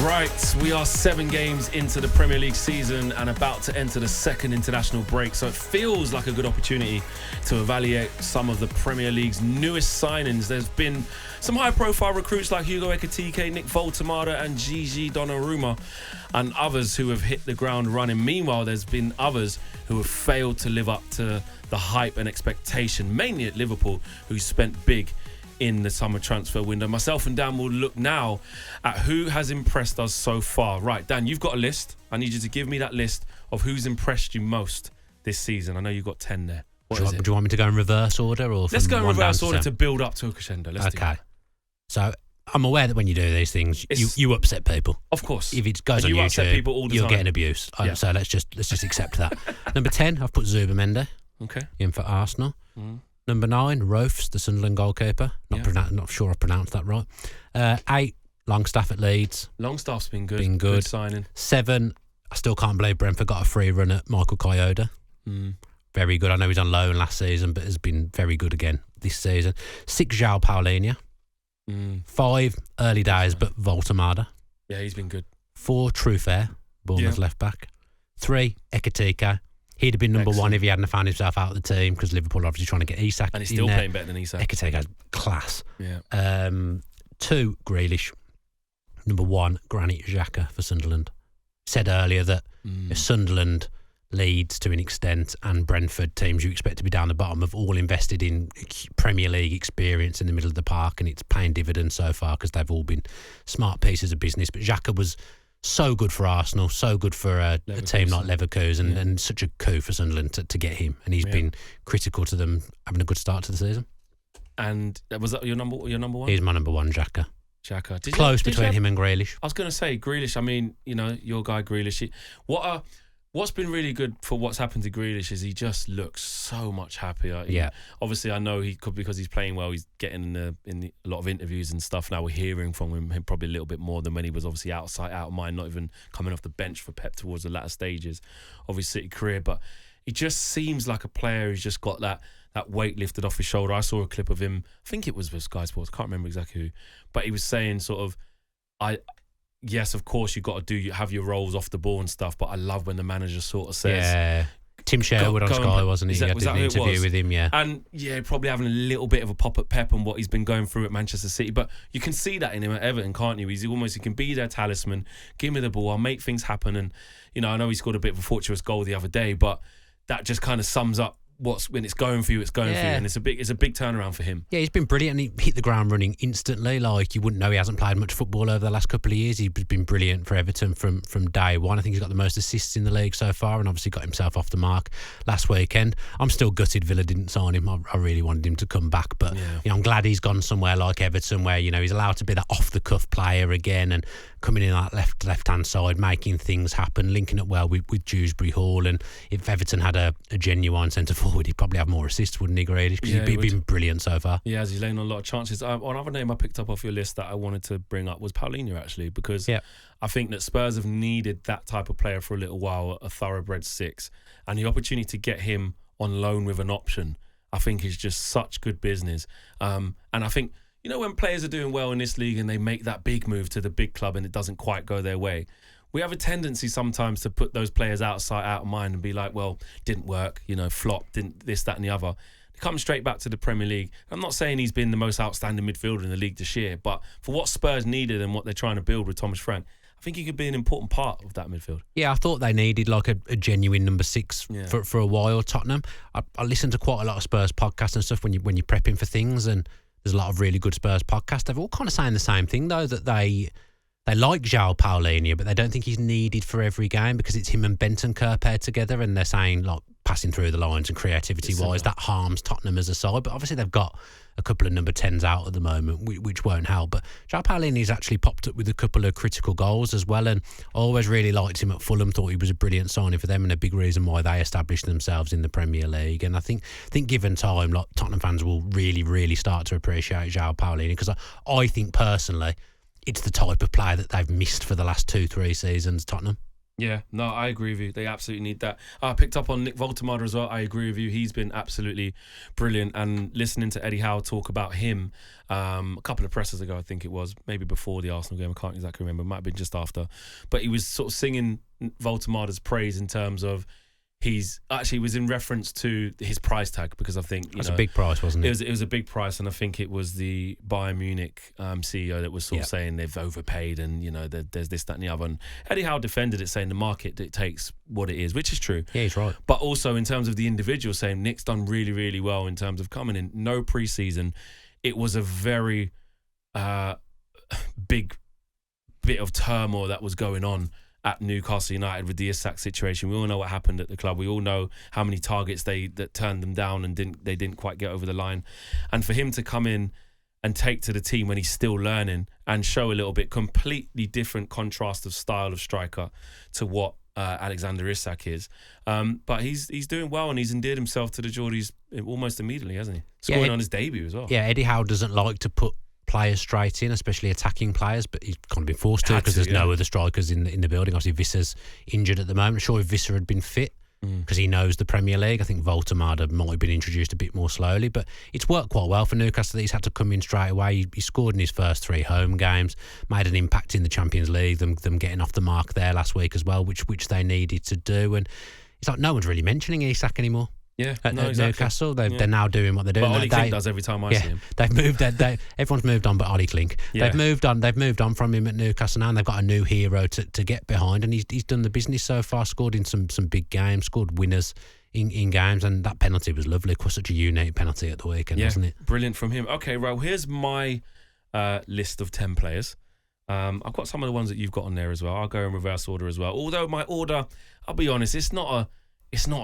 Right, we are 7 games into the Premier League season and about to enter the second international break, so it feels like a good opportunity to evaluate some of the Premier League's newest signings. There's been some high-profile recruits like Hugo Ekitike, Nick Voltemada and Gigi Donnarumma, and others who have hit the ground running. Meanwhile, there's been others who have failed to live up to the hype and expectation, mainly at Liverpool, who spent big in the summer transfer window. Myself and Dan will look now at who has impressed us so far. Right, Dan, you've got a list. I need you to give me that list of who's impressed you most this season. I know you've got 10 there. Do you want me to go in reverse order? Or let's go in reverse order to build up to a crescendo. Let's do it. So I'm aware that when you do these things, you upset people. Of course. If it goes on you upset YouTube, people all the you're time. getting abused. Yeah. So let's just accept that. Number 10, I've put Zubamendi in for Arsenal. Number 9, Rofes, the Sunderland goalkeeper. Not sure I pronounced that right. 8, Longstaff at Leeds. Longstaff's been good. Good signing. 7, I still can't believe Brentford got a free run at Michael Kyoto. Very good. I know he's on loan last season, but has been very good again this season. 6, João Palhinha. 5, early days, but Voltemada. Yeah, he's been good. 4, Truffert, Bournemouth left back. 3, Ekitike. He'd have been number 1 if he hadn't found himself out of the team, because Liverpool are obviously trying to get Isak. And he's still playing better than Isak. Ekitike's class. Yeah. 2, Grealish. Number 1, Granit Xhaka for Sunderland. Said earlier that if Sunderland, Leeds to an extent, and Brentford, teams you expect to be down the bottom, have all invested in Premier League experience in the middle of the park, and it's paying dividends so far because they've all been smart pieces of business. But Xhaka was so good for Arsenal, so good for a team like Leverkusen, and such a coup for Sunderland to get him. And he's been critical to them having a good start to the season. And was that your number 1? He's my number 1, Xhaka. Xhaka. Close between him and Grealish. I was going to say Grealish. I mean, your guy Grealish. What's been really good for what's happened to Grealish is he just looks so much happier. Obviously, I know he could, because he's playing well, he's getting in a lot of interviews and stuff now. We're hearing from him probably a little bit more than when he was obviously out of mind, not even coming off the bench for Pep towards the latter stages of his City career. But he just seems like a player who's just got that weight lifted off his shoulder. I saw a clip of him, I think it was with Sky Sports, I can't remember exactly who, but he was saying sort of, yes, of course, you have your roles off the ball and stuff, but I love when the manager sort of says... Tim Sherwood on Sky, wasn't he? He had an interview with him, And, probably having a little bit of a pop at Pep and what he's been going through at Manchester City. But you can see that in him at Everton, can't you? He can be their talisman, give me the ball, I'll make things happen. And, I know he scored a bit of a fortuitous goal the other day, but that just kind of sums up when it's going for you, it's going for you, and it's a big turnaround for him. Yeah, he's been brilliant, and he hit the ground running instantly. Like, you wouldn't know he hasn't played much football over the last couple of years. He's been brilliant for Everton from day one. I think he's got the most assists in the league so far, and obviously got himself off the mark last weekend. I'm still gutted Villa didn't sign him. I really wanted him to come back, but I'm glad he's gone somewhere like Everton, where he's allowed to be that off the cuff player again, and coming in that left hand side, making things happen, linking up well with Dewsbury Hall. And if Everton had a genuine centre forward, he'd probably have more assists, wouldn't he, Grealish? Because he's been brilliant so far. Yeah, he's laying on a lot of chances. Another name I picked up off your list that I wanted to bring up was Palhinha, actually, because I think that Spurs have needed that type of player for a little while, a thoroughbred 6, and the opportunity to get him on loan with an option, I think, is just such good business. And I think, when players are doing well in this league and they make that big move to the big club and it doesn't quite go their way, we have a tendency sometimes to put those players out of mind and be like, well, didn't work, flopped, didn't this, that and the other. They come straight back to the Premier League. I'm not saying he's been the most outstanding midfielder in the league this year, but for what Spurs needed and what they're trying to build with Thomas Frank, I think he could be an important part of that midfield. Yeah, I thought they needed like a genuine number 6 for a while, Tottenham. I listened to quite a lot of Spurs podcasts and stuff when you're prepping for things, and there's a lot of really good Spurs podcasts. They're all kind of saying the same thing, though, that they like João Palhinha, but they don't think he's needed for every game because it's him and Bentancur paired together, and they're saying, like, passing through the lines and creativity-wise, that harms Tottenham as a side. But obviously they've got a couple of number 10s out at the moment, which won't help. But João Palhinha's actually popped up with a couple of critical goals as well, and I always really liked him at Fulham, thought he was a brilliant signing for them and a big reason why they established themselves in the Premier League. And I think given time, like, Tottenham fans will really, really start to appreciate João Palhinha, because I think personally it's the type of player that they've missed for the last 2-3 seasons, Tottenham. Yeah, no, I agree with you. They absolutely need that. I picked up on Nick Voltemade as well. I agree with you. He's been absolutely brilliant. And listening to Eddie Howe talk about him a couple of presses ago, I think it was, maybe before the Arsenal game, I can't exactly remember. It might have been just after. But he was sort of singing Voltemade's praise in terms of was in reference to his price tag, because I think that's a big price, wasn't it? It was a big price, and I think it was the Bayern Munich CEO that was sort of saying they've overpaid, and there's this, that, and the other. And Eddie Howe defended it, saying the market dictates what it is, which is true. Yeah, he's right. But also in terms of the individual, saying Nick's done really, really well in terms of coming in. No preseason. It was a very big bit of turmoil that was going on at Newcastle United with the Isak situation. We all know what happened at the club. We all know how many targets that turned them down and they didn't quite get over the line. And for him to come in and take to the team when he's still learning and show a little bit completely different contrast of style of striker to what Alexander Isak is. But he's doing well, and he's endeared himself to the Geordies almost immediately, hasn't he? Scoring on his debut as well. Yeah, Eddie Howe doesn't like to put players straight in, especially attacking players, but he's kind of been forced to because there's no other strikers in the building. Obviously, Visser's injured at the moment. I'm sure if Visser had been fit, because he knows the Premier League, I think Voltemade might have been introduced a bit more slowly, but it's worked quite well for Newcastle. He's had to come in straight away. He scored in his first 3 home games, made an impact in the Champions League, them getting off the mark there last week as well, which they needed to do. And it's like no one's really mentioning Isak anymore. Yeah, at exactly. Newcastle, they're now doing what they're doing. But Ollie Klink does every time I see him. They've moved. Everyone's moved on, but Ollie Klink. Yeah. They've moved on from him at Newcastle now, and they've got a new hero to get behind. And he's done the business so far. Scored in some big games. Scored winners in games, and that penalty was lovely. It was such a unique penalty at the weekend, wasn't it? Brilliant from him. Okay, well, here's my list of 10 players. I've got some of the ones that you've got on there as well. I'll go in reverse order as well. Although my order, I'll be honest, it's not a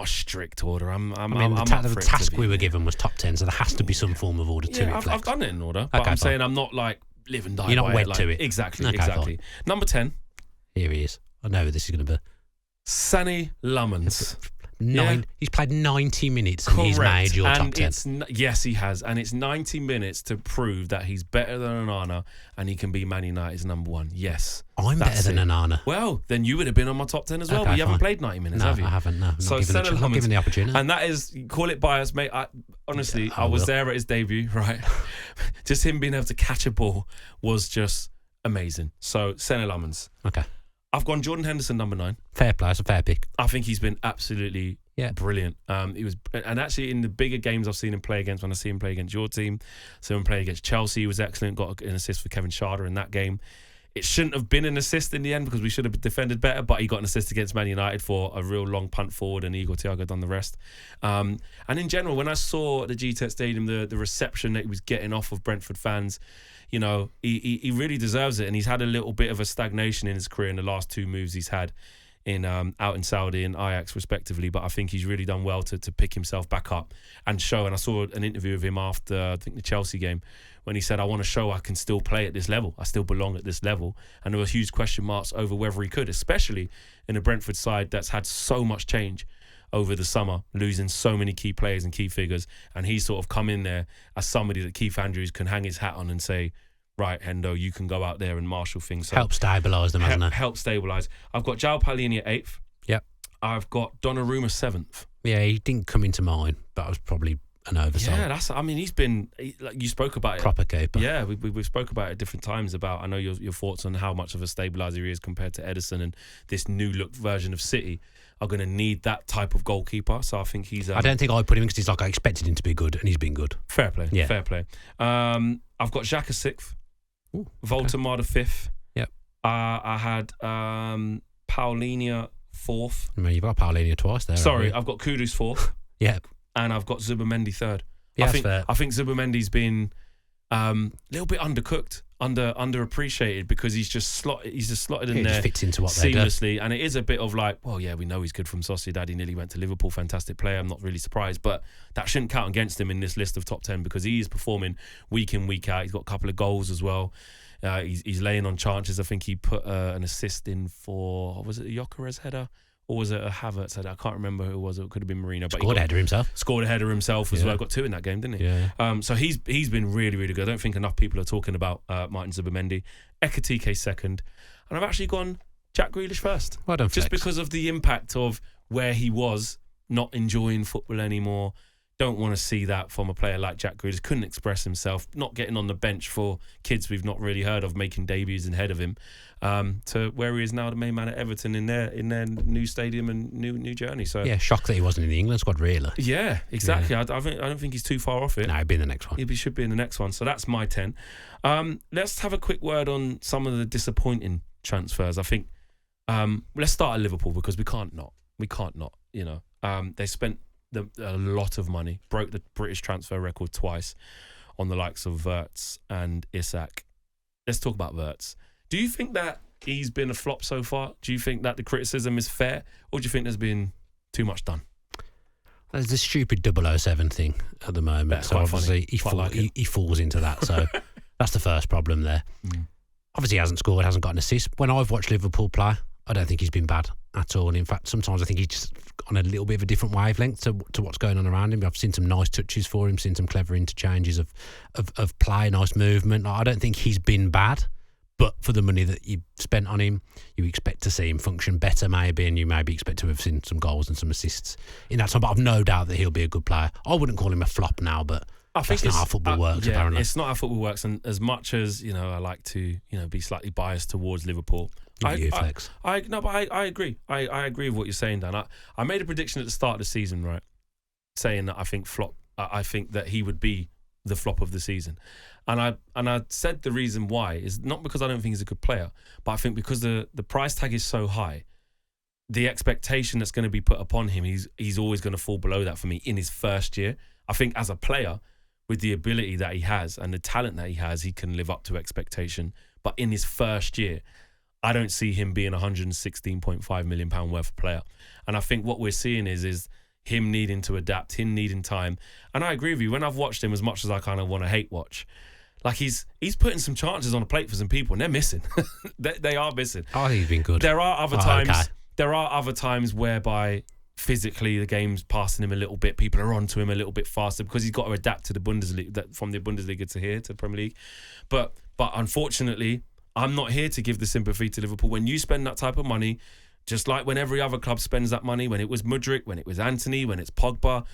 strict order. The task we were given was top 10, so there has to be some form of order to it. I've done it in order, but I'm saying I'm not like live and die. You're not wed to it. Exactly. Number 10. Here he is. I know who this is going to be. Sonny Lummens. He's played 90 minutes and he's made your top 10. Yes, he has. And it's 90 minutes to prove that he's better than Onana and he can be Man United's number 1. Yes. I'm better than Onana. Well, then you would have been on my top 10 as well, but you haven't played 90 minutes, have you? I haven't, no. So not given the opportunity. And that is, call it bias, mate. I was there at his debut, right? Just him being able to catch a ball was just amazing. So, Sonny Lummens. Okay. I've gone Jordan Henderson, number 9. Fair play, it's a fair pick. I think he's been absolutely brilliant. He was, and actually in the bigger games I've seen him play against, when I see him play against your team, so him play against Chelsea, he was excellent. Got an assist for Kevin Schade in that game. It shouldn't have been an assist in the end because we should have defended better, but he got an assist against Man United for a real long punt forward, and Igor Thiago done the rest. And in general, when I saw at the GTEC Stadium the reception that he was getting off of Brentford fans, he really deserves it. And he's had a little bit of a stagnation in his career in the last 2 moves he's had in out in Saudi and Ajax respectively, but I think he's really done well to pick himself back up and show. And I saw an interview of him after I think the Chelsea game when he said, I want to show I can still play at this level, I still belong at this level. And there were huge question marks over whether he could, especially in a Brentford side that's had so much change over the summer, losing so many key players and key figures, and he's sort of come in there as somebody that Keith Andrews can hang his hat on and say, right, Hendo, you can go out there and marshal things. So help stabilise them, hasn't it? Help stabilise. I've got João Palhinha 8th. Yep. I've got Donnarumma 7th. Yeah, he didn't come into mine, but I was probably an oversight. Yeah, he's been, like you spoke about it. Proper keeper. Yeah, we've spoke about it at different times about, I know your thoughts on how much of a stabiliser he is compared to Edison, and this new look version of City are going to need that type of goalkeeper. So I think he's... I don't think I put him in because I expected him to be good, and he's been good. Fair play. Yeah. Fair play. I've got Xhaka 6th. Ooh, Voltemade 5th. Yep. I had Palhinha 4th. I mean, you've got Palhinha twice there. Sorry, I've got Kudus 4th. Yep. And I've got Zubimendi 3rd. Yeah, I think Zubimendi's been a little bit undercooked, underappreciated, because he's just slotted in there. He just fits into what seamlessly, and it is a bit of like, well, yeah, we know he's good from Sociedad. He nearly went to Liverpool, fantastic player. I'm not really surprised, but that shouldn't count against him in this list of top 10 because he is performing week in, week out. He's got a couple of goals as well. He's laying on chances. I think he put an assist in for, was it a Gyökeres header? Or was it a Havertz header? I can't remember who it was. It could have been Marino. But Scored a header himself. Scored a header himself as well. Got 2 in that game, didn't he? Yeah. So he's been really, really good. I don't think enough people are talking about Martin Zubimendi. Ekitike 2nd. And I've actually gone Jack Grealish first. Well done, just Flex. because of the impact of where he was, not enjoying football anymore. Don't want to see that from a player like Jack Grealish. Couldn't express himself, not getting on the bench for kids we've not really heard of, making debuts ahead of him, to where he is now, the main man at Everton in their new stadium and new journey. So yeah, shocked that he wasn't in the England squad, really. Yeah, exactly. Yeah. I don't think he's too far off it. No, he'll be in the next one. He should be in the next one. So that's my 10. Let's have a quick word on some of the disappointing transfers. I think let's start at Liverpool, because we can't not. You know, they spent a lot of money, broke the British transfer record twice on the likes of Wirtz and Isak. Let's talk about Wirtz. Do you think that he's been a flop so far? Do you think that the criticism is fair, or do you think there's been too much done? There's this stupid 007 thing at the moment. That's so quite obviously funny. he falls into that. So that's the first problem there. Obviously he hasn't scored, hasn't got an assist. When I've watched Liverpool play, I don't think he's been bad at all. And in fact, sometimes I think he's just on a little bit of a different wavelength to what's going on around him. I've seen some nice touches for him, seen some clever interchanges of play, nice movement. I don't think he's been bad, but for the money that you spent on him, you expect to see him function better maybe, and you maybe expect to have seen some goals and some assists in that time. But I've no doubt that he'll be a good player. I wouldn't call him a flop now, but I think that's not how football works, apparently. It's not how football works, and as much as, you know, I like to, you know, be slightly biased towards Liverpool, I agree. I agree with what you're saying, Dan. I made a prediction at the start of the season, right, saying that I think that he would be the flop of the season, and I said the reason why is not because I don't think he's a good player, but I think because the price tag is so high, the expectation that's going to be put upon him, he's always going to fall below that for me in his first year. I think as a player, with the ability that he has and the talent that he has, he can live up to expectation. But in his first year, I don't see him being £116.5 million worth of player. And I think what we're seeing is him needing to adapt, him needing time. And I agree with you. When I've watched him, as much as I kind of want to hate watch, like he's putting some chances on a plate for some people, and they're missing. they are missing. Oh, he's been good. There are other times. Okay. There are other times whereby physically the game's passing him a little bit. People are onto him a little bit faster because he's got to adapt to the Bundesliga, from the Bundesliga to here to the Premier League. But unfortunately, I'm not here to give the sympathy to Liverpool. When you spend that type of money, just like when every other club spends that money, when it was Mudryk, when it was Antony, when it's Pogba,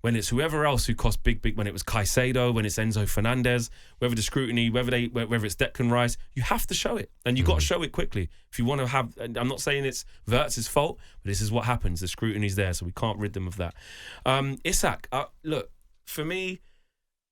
when it's whoever else who cost big, when it was Caicedo, when it's Enzo Fernandez, whether the scrutiny, whether it's Declan Rice, you have to show it. And you've got to show it quickly. If you want to have, I'm not saying it's Wirtz's fault, but this is what happens. The scrutiny's there, so we can't rid them of that. Isak, look, for me,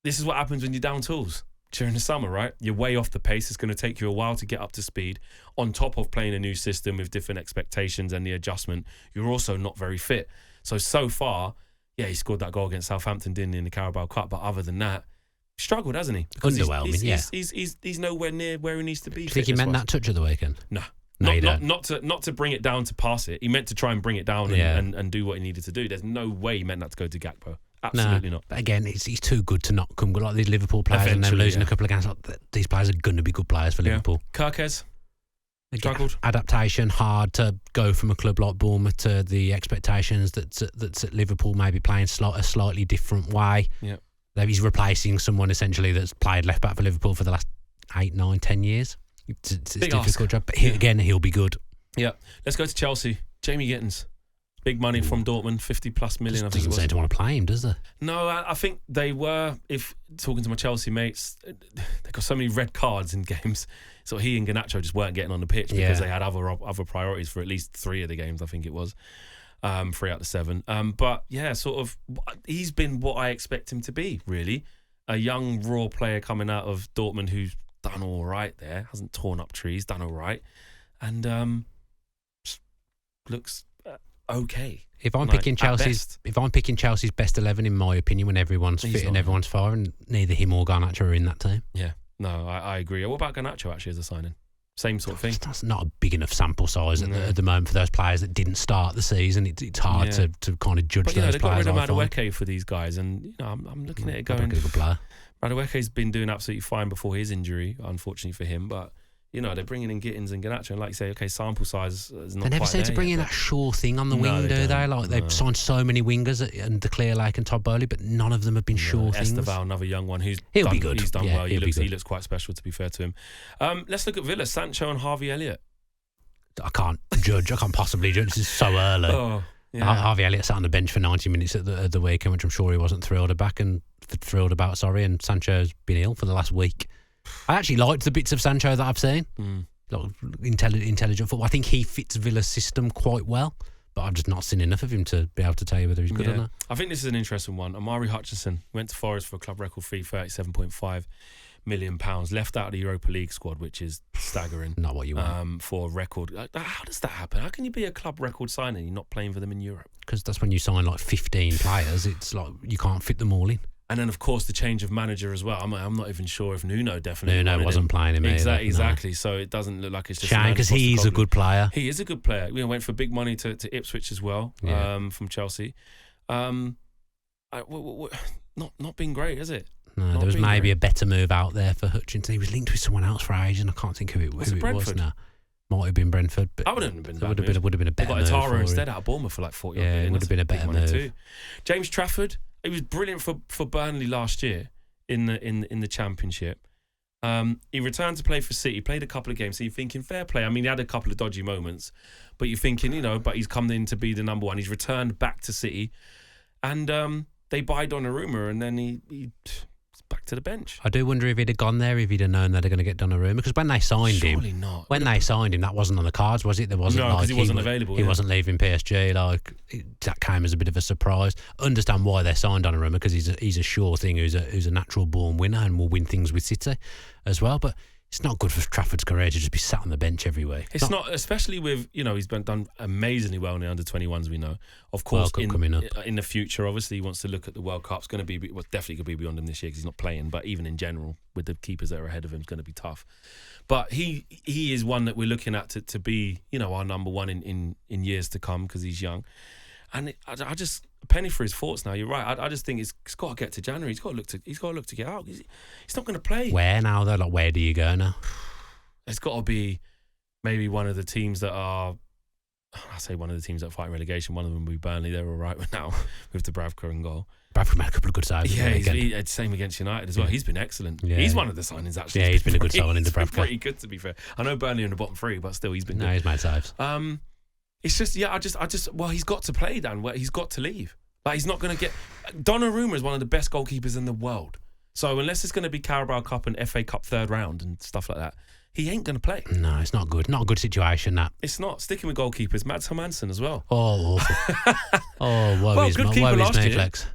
this is what happens when you're down tools. During the summer, right? You're way off the pace. It's going to take you a while to get up to speed. On top of playing a new system with different expectations and the adjustment, you're also not very fit. So far, yeah, he scored that goal against Southampton, didn't he, in the Carabao Cup? But other than that, struggled, hasn't he? Because underwhelming, he's nowhere near where he needs to be. Do you think he meant that touch of the weekend? No. Not to bring it down to pass it. He meant to try and bring it down and do what he needed to do. There's no way he meant that to go to Gakpo. Absolutely not. But again, he's too good to not come good. Like these Liverpool players, eventually, and then losing a couple of games. Like, these players are going to be good players for Liverpool. Kirkes struggled. Adaptation, hard to go from a club like Bournemouth to the expectations that's at Liverpool, maybe playing a slightly different way. Yeah, he's replacing someone essentially that's played left back for Liverpool for the last 8, 9, 10 years. It's a difficult job, but again, he'll be good. Yeah, let's go to Chelsea. Jamie Gittins. Big money from Dortmund, 50+ million. I think doesn't seem to want to play him, does it? No, I think they were. If talking to my Chelsea mates, they got so many red cards in games. So he and Garnacho just weren't getting on the pitch because they had other priorities for at least 3 of the games. I think it was 3 out of 7. But yeah, sort of, he's been what I expect him to be. Really, a young raw player coming out of Dortmund who's done all right there, hasn't torn up trees, done all right, and looks okay. If I'm picking Chelsea's best 11, in my opinion, when everyone's fit and everyone's firing, neither him or Garnacho are in that team. Yeah, no, I agree. What about Garnacho actually as a signing? Same sort of thing. That's not a big enough sample size at the moment for those players that didn't start the season. It's hard to kind of judge those players. But they got rid of Madueke for these guys, and I'm looking at it going. Madueke's been doing absolutely fine before his injury, unfortunately for him, but. They're bringing in Gittins and Garnacho, and like you say, okay, sample size is not. They never quite seem to bring in that sure thing on the wing, do they? Like they've signed so many wingers and the Clear Lake and Todd Bowley, but none of them have been sure things. Esteval, another young one he'll be good. He's done well. He looks quite special, to be fair to him. Let's look at Villa, Sancho and Harvey Elliott. I can't judge. I can't possibly judge. This is so early. Oh, yeah. Harvey Elliott sat on the bench for 90 minutes at the weekend, which I'm sure he wasn't thrilled about. And Sancho's been ill for the last week. I actually liked the bits of Sancho that I've seen. Like intelligent football. I think he fits Villa's system quite well, but I've just not seen enough of him to be able to tell you whether he's good or not. I think this is an interesting one. Amari Hutchinson went to Forest for a club record fee, £37.5 million, left out of the Europa League squad, which is staggering. Not what you want. For a record. How does that happen? How can you be a club record signing and you're not playing for them in Europe? Because that's when you sign like 15 players. It's like you can't fit them all in. And then, of course, the change of manager as well. I'm not even sure if Nuno definitely wasn't playing him either. Exactly. No. So it doesn't look like it's just... Shame, because he's a good player. He is a good player. We went for big money to Ipswich as well, from Chelsea. Not been great, is it? No, there was maybe a better move out there for Hutchinson. He was linked with someone else for ages, and I can't think who it was now. Might have been Brentford. But I wouldn't have been that would have been a better move. They got Atara instead out of Bournemouth for like 40 million. It would have been a better move. Too. James Trafford, he was brilliant for Burnley last year in the Championship. He returned to play for City, played a couple of games, so you're thinking fair play. I mean, he had a couple of dodgy moments, but you're thinking, but he's come in to be the number one. He's returned back to City, and they buy Donnarumma, and then he's back to the bench. I do wonder if he'd have gone there, if he'd have known that they're going to get Donnarumma, because when they signed him, they signed him, that wasn't on the cards, was it? There wasn't. No, because he wasn't available. He wasn't leaving PSG. That came as a bit of a surprise. Understand why they signed Donnarumma, because he's a sure thing, who's a natural born winner and will win things with City as well. But it's not good for Trafford's career to just be sat on the bench every week. It's not, especially with, he's been done amazingly well in the under-21s, we know. Of course, coming up. In the future, obviously, he wants to look at the World Cup. It's going to be, definitely going to be beyond him this year because he's not playing. But even in general, with the keepers that are ahead of him, it's going to be tough. But he is one that we're looking at to be, our number one in years to come because he's young. And I just a penny for his thoughts now. You're right. I just think it's got to get to January. He's got to look to get out. He's not going to play. Where now though? Like, where do you go now? It's got to be maybe one of the teams that are. I say one of the teams that are fighting relegation. One of them will be Burnley. They're all right now with the Bravka in goal. Bradford made a couple of good saves. Yeah, same against United as well. He's been excellent. Yeah. He's one of the signings actually. Yeah, he's been a good signing. The Bravka. Pretty good, to be fair. I know Burnley in the bottom three, but still, he's been good. No, he's made saves. It's just, he's got to play, Dan. He's got to leave. Like, he's not going to get... Donnarumma is one of the best goalkeepers in the world. So unless it's going to be Carabao Cup and FA Cup third round and stuff like that, he ain't going to play. No, it's not good. Not a good situation, that. It's not. Sticking with goalkeepers, Mads Hermansen as well. Oh, awful. Woe is me, Flex.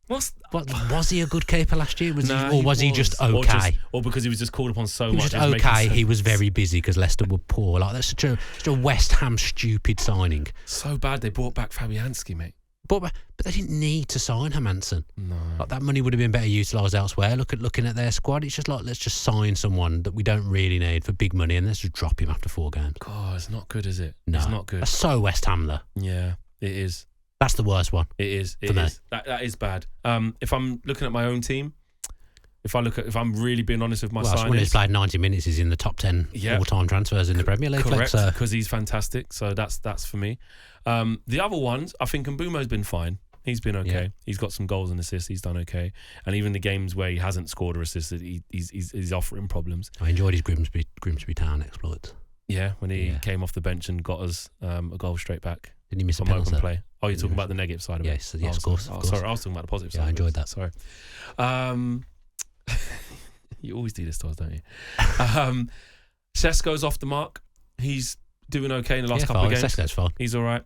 Was he a good keeper last year? Was he just okay? Or because he was just called upon so much. Just okay. He was very busy because Leicester were poor. Like, that's such a West Ham stupid signing. So bad they brought back Fabianski, mate. But they didn't need to sign Hermansen. No. Like, that money would have been better utilised elsewhere. Looking at their squad, it's just like, let's just sign someone that we don't really need for big money and let's just drop him after 4 games. God, it's not good, is it? No, it's not good. That's so West Ham, though. Yeah, it is. That's the worst one. It is. That is bad. If I'm looking at my own team, if I'm really being honest with my signings, someone who's played 90 minutes is in the top 10 all-time transfers in the Premier League. Correct, because he's fantastic. So that's for me. The other ones, I think Mbeumo's been fine. He's been okay. Yeah. He's got some goals and assists. He's done okay. And even the games where he hasn't scored or assisted, he's offering problems. I enjoyed his Grimsby Town exploits. Yeah, when he came off the bench and got us a goal straight back. Didn't he miss a penalty? Open play. Oh, you're talking about the negative side of it? Yes, of course. Sorry, I was talking about the positive side. I enjoyed that. Sorry. You always do this to us, don't you? Sesko's off the mark. He's doing okay in the last couple of games. Sesko's fine. He's all right.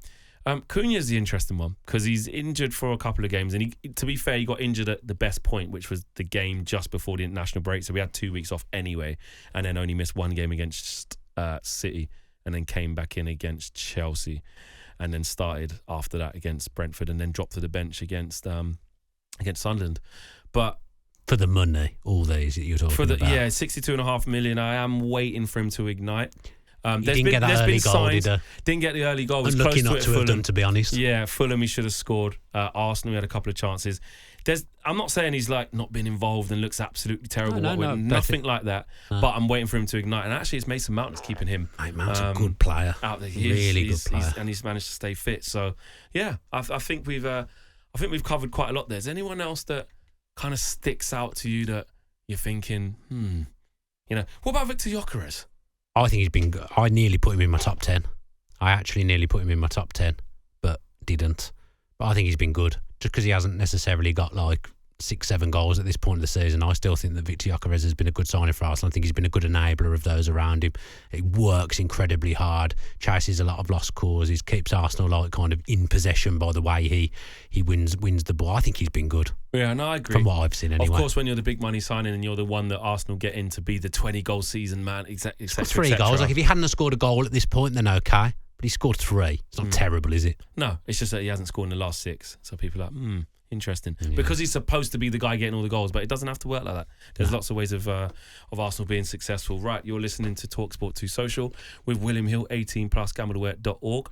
Cunha's the interesting one because he's injured for a couple of games, and he, to be fair, he got injured at the best point, which was the game just before the international break. So we had 2 weeks off anyway, and then only missed 1 game against City, and then came back in against Chelsea, and then started after that against Brentford, and then dropped to the bench against Sunderland. But for the money, all these that you're talking about. 62.5 million. I am waiting for him to ignite. Didn't get that early goal, did he? Didn't get the early goal. Was unlucky close not to have done, to be honest. Yeah, Fulham he should have scored. Arsenal had a couple of chances. I'm not saying he's like not been involved and looks absolutely terrible. No, nothing like that. No. But I'm waiting for him to ignite. And actually, it's Mason Mount that's keeping him. Mount's a good player. Out there, really good player, and he's managed to stay fit. So yeah, I think we've covered quite a lot there. Is there anyone else that kind of sticks out to you that you're thinking, what about Victor Gyökeres? I think he's been good. I nearly put him in my top 10. I actually nearly put him in my top 10, but didn't. But I think he's been good. Just because he hasn't necessarily got like 6-7 goals at this point of the season, I still think that Victor Gyökeres has been a good signing for Arsenal. I think he's been a good enabler of those around him. He works incredibly hard, chases a lot of lost causes, keeps Arsenal like kind of in possession by the way he wins the ball. I think he's been good. Yeah, no, I agree. From what I've seen anyway. Of course, when you're the big money signing and you're the one that Arsenal get in to be the 20-goal season man, exactly. 3 goals. Like if he hadn't scored a goal at this point, then okay. But he scored 3. It's not terrible, is it? No, it's just that he hasn't scored in the last 6. So people are like, interesting. Yeah. Because he's supposed to be the guy getting all the goals, but it doesn't have to work like that. There's lots of ways of Arsenal being successful. Right, you're listening to talkSPORT 2 Social with William Hill, 18+, gambleaware.org.